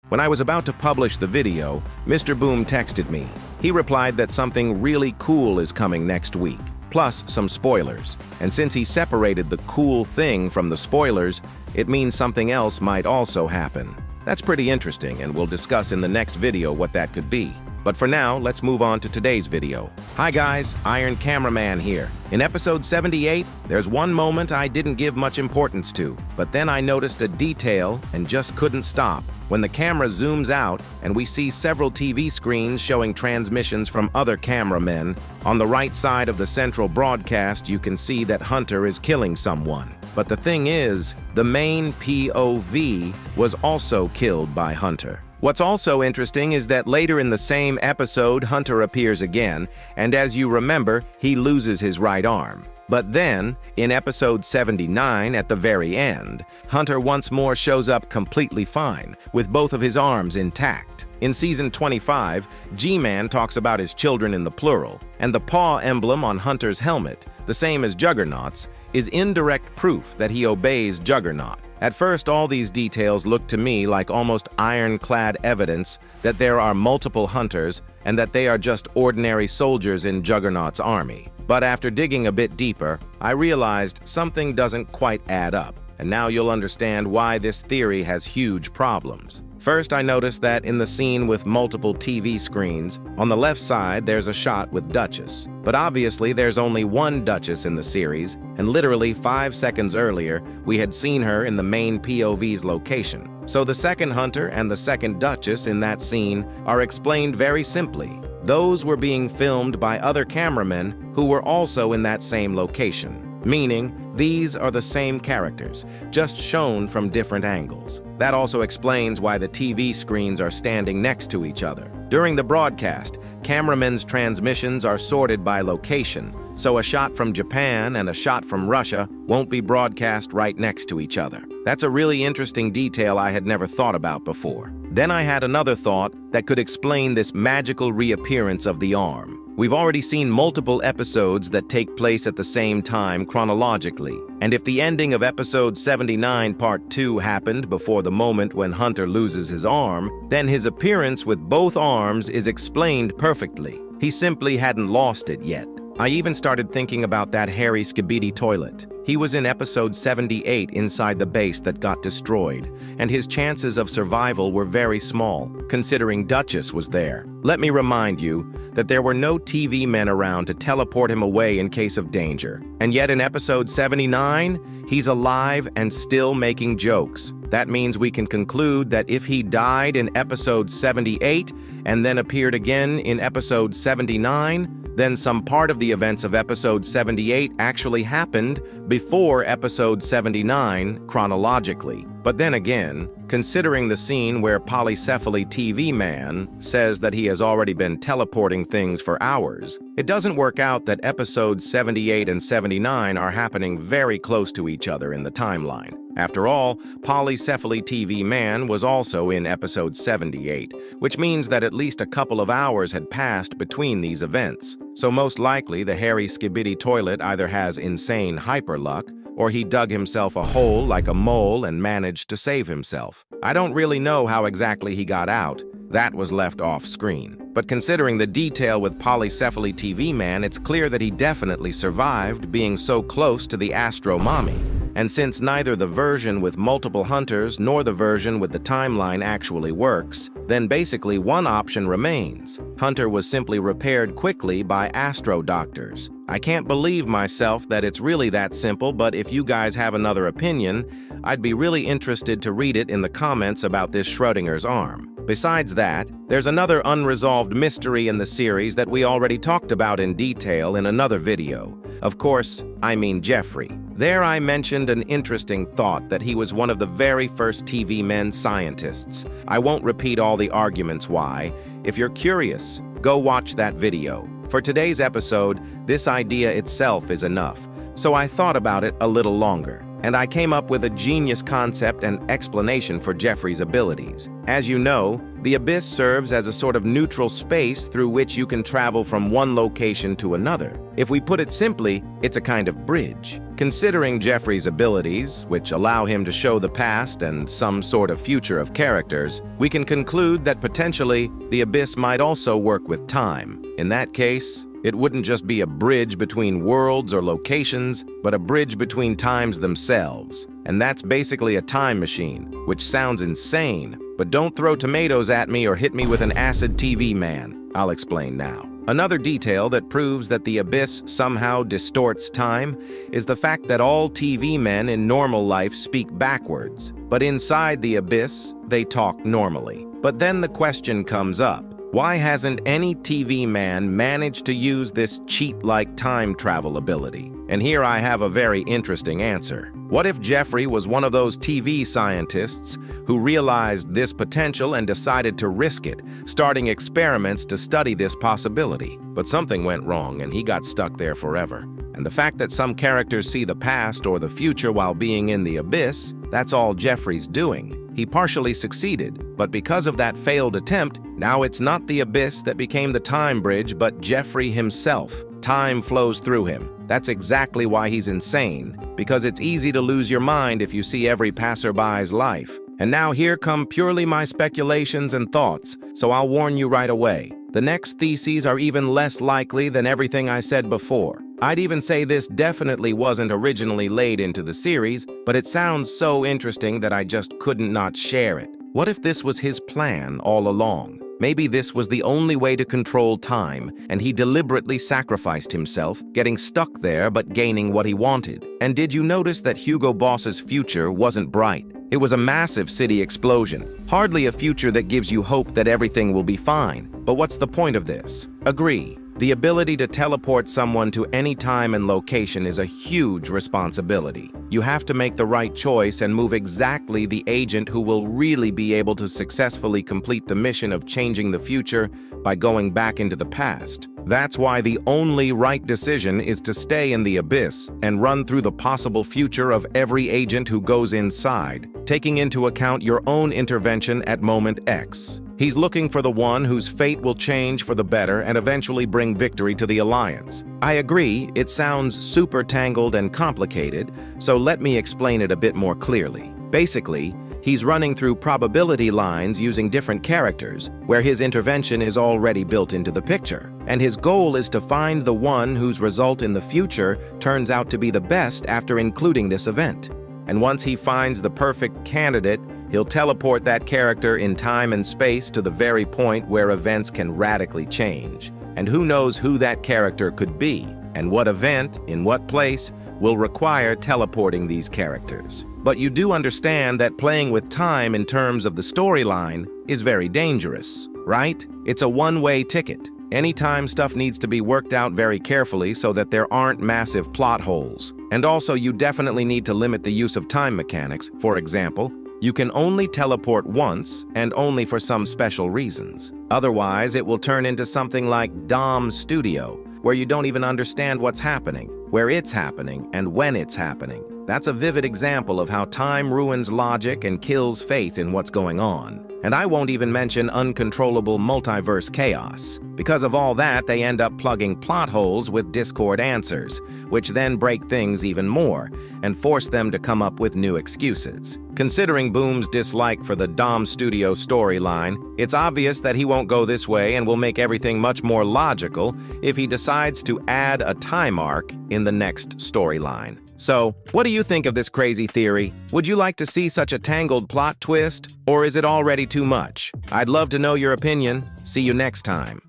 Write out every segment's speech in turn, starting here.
When I was about to publish the video, Mr. Boom texted me. He replied that something really cool is coming next week, plus some spoilers. And since he separated the cool thing from the spoilers, it means something else might also happen. That's pretty interesting, and we'll discuss in the next video what that could be. But for now, let's move on to today's video. Hi guys, Iron Cameraman here. In episode 78, there's one moment I didn't give much importance to, but then I noticed a detail and just couldn't stop. When the camera zooms out and we see several TV screens showing transmissions from other cameramen, on the right side of the central broadcast you can see that Hunter is killing someone. But the thing is, the main POV was also killed by Hunter. What's also interesting is that later in the same episode, Hunter appears again, and as you remember, he loses his right arm. But then, in episode 79, at the very end, Hunter once more shows up completely fine, with both of his arms intact. In season 25, G-Man talks about his children in the plural, and the paw emblem on Hunter's helmet, the same as Juggernaut's, is indirect proof that he obeys Juggernaut. At first, all these details look to me like almost ironclad evidence that there are multiple Hunters and that they are just ordinary soldiers in Juggernaut's army. But after digging a bit deeper, I realized something doesn't quite add up, and now you'll understand why this theory has huge problems. First, I noticed that in the scene with multiple TV screens, on the left side there's a shot with Duchess. But obviously there's only one Duchess in the series, and literally 5 seconds earlier, we had seen her in the main POV's location. So the second Hunter and the second Duchess in that scene are explained very simply. Those were being filmed by other cameramen who were also in that same location. Meaning, these are the same characters, just shown from different angles. That also explains why the TV screens are standing next to each other. During the broadcast, cameramen's transmissions are sorted by location, so a shot from Japan and a shot from Russia won't be broadcast right next to each other. That's a really interesting detail I had never thought about before. Then I had another thought that could explain this magical reappearance of the arm. We've already seen multiple episodes that take place at the same time chronologically, and if the ending of episode 79 part 2 happened before the moment when Hunter loses his arm, then his appearance with both arms is explained perfectly. He simply hadn't lost it yet. I even started thinking about that hairy Skibidi Toilet. He was in episode 78 inside the base that got destroyed, and his chances of survival were very small, considering Duchess was there. Let me remind you that there were no TV men around to teleport him away in case of danger. And yet in episode 79, he's alive and still making jokes. That means we can conclude that if he died in episode 78 and then appeared again in episode 79, then some part of the events of episode 78 actually happened before episode 79 chronologically. But then again, considering the scene where Polycephaly TV Man says that he has already been teleporting things for hours, it doesn't work out that episodes 78 and 79 are happening very close to each other in the timeline. After all, Polycephaly TV Man was also in episode 78, which means that at least a couple of hours had passed between these events. So most likely the hairy Skibidi Toilet either has insane hyperluck, or he dug himself a hole like a mole and managed to save himself. I don't really know how exactly he got out. That was left off screen. But considering the detail with Polycephaly TV Man, it's clear that he definitely survived being so close to the Astro Mommy. And since neither the version with multiple Hunters nor the version with the timeline actually works, then basically one option remains. Hunter was simply repaired quickly by Astro doctors. I can't believe myself that it's really that simple, but if you guys have another opinion, I'd be really interested to read it in the comments about this Schrodinger's arm. Besides that, there's another unresolved mystery in the series that we already talked about in detail in another video. Of course, I mean Jeffrey. There I mentioned an interesting thought that he was one of the very first TV men scientists. I won't repeat all the arguments why. If you're curious, go watch that video. For today's episode, this idea itself is enough, so I thought about it a little longer. and I came up with a genius concept and explanation for Jeffrey's abilities. As you know, the abyss serves as a sort of neutral space through which you can travel from one location to another. If we put it simply, it's a kind of bridge. Considering Jeffrey's abilities, which allow him to show the past and some sort of future of characters, we can conclude that potentially the abyss might also work with time. In that case, it wouldn't just be a bridge between worlds or locations, but a bridge between times themselves. And that's basically a time machine, which sounds insane. But don't throw tomatoes at me or hit me with an acid TV man. I'll explain now. Another detail that proves that the abyss somehow distorts time is the fact that all TV men in normal life speak backwards. But inside the abyss, they talk normally. But then the question comes up. Why hasn't any TV man managed to use this cheat-like time travel ability? And here I have a very interesting answer. What if Jeffrey was one of those TV scientists who realized this potential and decided to risk it, starting experiments to study this possibility? But something went wrong and he got stuck there forever. And the fact that some characters see the past or the future while being in the abyss, that's all Jeffrey's doing. He partially succeeded, but because of that failed attempt, now it's not the abyss that became the time bridge, but Jeffrey himself. Time flows through him. That's exactly why he's insane, because it's easy to lose your mind if you see every passerby's life. And now here come purely my speculations and thoughts, so I'll warn you right away. The next theses are even less likely than everything I said before. I'd even say this definitely wasn't originally laid into the series, but it sounds so interesting that I just couldn't not share it. What if this was his plan all along? Maybe this was the only way to control time, and he deliberately sacrificed himself, getting stuck there but gaining what he wanted. And did you notice that Hugo Boss's future wasn't bright? It was a massive city explosion. Hardly a future that gives you hope that everything will be fine. But what's the point of this? Agree. The ability to teleport someone to any time and location is a huge responsibility. You have to make the right choice and move exactly the agent who will really be able to successfully complete the mission of changing the future by going back into the past. That's why the only right decision is to stay in the abyss and run through the possible future of every agent who goes inside, taking into account your own intervention at moment X. He's looking for the one whose fate will change for the better and eventually bring victory to the Alliance. I agree, it sounds super tangled and complicated, so let me explain it a bit more clearly. Basically, he's running through probability lines using different characters, where his intervention is already built into the picture. And his goal is to find the one whose result in the future turns out to be the best after including this event. And once he finds the perfect candidate, he'll teleport that character in time and space to the very point where events can radically change. And who knows who that character could be, and what event, in what place, will require teleporting these characters. But you do understand that playing with time in terms of the storyline is very dangerous, right? It's a one-way ticket. Anytime stuff needs to be worked out very carefully so that there aren't massive plot holes. And also, you definitely need to limit the use of time mechanics. For example, you can only teleport once and only for some special reasons. Otherwise, it will turn into something like Dom Studio, where you don't even understand what's happening, where it's happening, and when it's happening. That's a vivid example of how time ruins logic and kills faith in what's going on. And I won't even mention uncontrollable multiverse chaos. Because of all that, they end up plugging plot holes with Discord answers, which then break things even more and force them to come up with new excuses. Considering Boom's dislike for the Dom Studio storyline, it's obvious that he won't go this way and will make everything much more logical if he decides to add a time arc in the next storyline. So, what do you think of this crazy theory? Would you like to see such a tangled plot twist? Or is it already too much? I'd love to know your opinion. See you next time.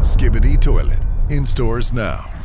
Skibidi Toilet. In stores now.